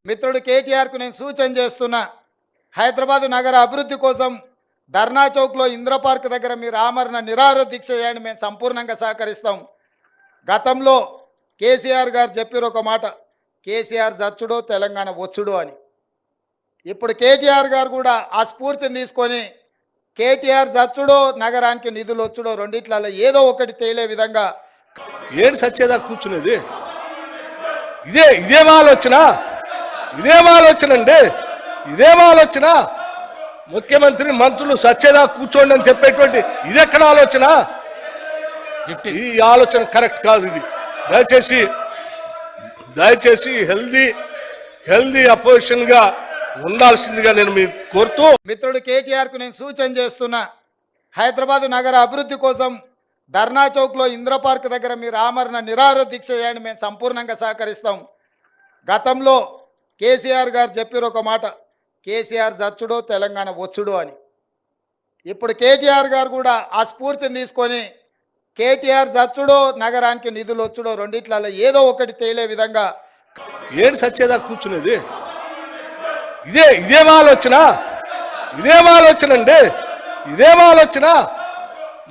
మిత్రుడు కేటీఆర్కు నేను సూచన చేస్తున్నా. హైదరాబాద్ నగర అభివృద్ధి కోసం ధర్నా చౌక్లో ఇంద్ర పార్క్ దగ్గర మీరు ఆమరణ నిరాహార దీక్ష చేయండి, మేము సంపూర్ణంగా సహకరిస్తాం. గతంలో కేసీఆర్ గారు చెప్పారు ఒక మాట, కేసీఆర్ చచ్చుడో తెలంగాణ వచ్చుడో అని. ఇప్పుడు కేటీఆర్ గారు కూడా ఆ స్ఫూర్తిని తీసుకొని కేటీఆర్ చచ్చుడో నగరానికి నిధులు వచ్చుడో రెండిట్లలో ఏదో ఒకటి తేలే విధంగా ఏడు సచ్చేదా కూర్చునేది? ఇదేం ఆలోచన? ఇదేం ఆలోచన? ముఖ్యమంత్రి మంత్రులు సచ్చేదా కూర్చోండి అని చెప్పేటువంటి ఇదెక్కడ ఆలోచన? ఈ ఆలోచన కరెక్ట్ కాదు. ఇది దయచేసి హెల్దీ అపోజిషన్ గా ఉండాల్సిందిగా నేను మీకు కోరుతూ, మిత్రుడు కేటీఆర్కు నేను సూచన చేస్తున్నా. హైదరాబాద్ నగర అభివృద్ధి కోసం ధర్నా చౌక్లో ఇంద్ర పార్క్ దగ్గర మీరు ఆమరణ నిరాహార దీక్ష చేయండి, మేము సంపూర్ణంగా సహకరిస్తాం. గతంలో కేసీఆర్ గారు చెప్పారు ఒక మాట, కేసీఆర్ చచ్చుడో తెలంగాణ వచ్చుడో అని. ఇప్పుడు కేటీఆర్ గారు కూడా ఆ స్ఫూర్తిని తీసుకొని కేటీఆర్ చచ్చుడో నగరానికి నిధులు వచ్చుడో రెండిట్లలో ఏదో ఒకటి తేలే విధంగా ఏడు సచ్చేదా కూర్చునేది? ఇదేం ఆలోచన?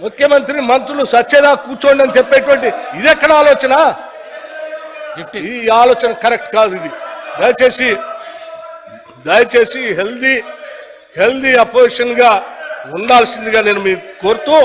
ముఖ్యమంత్రి మంత్రులు సచ్చేదా కూర్చోండి అని చెప్పేటువంటి ఇదెక్కడ ఆలోచన? ఈ ఆలోచన కరెక్ట్ కాదు. ఇది దయచేసి హెల్దీ అపోజిషన్ గా ఉండాల్సిందిగా నేను మీకు కోరుతూ,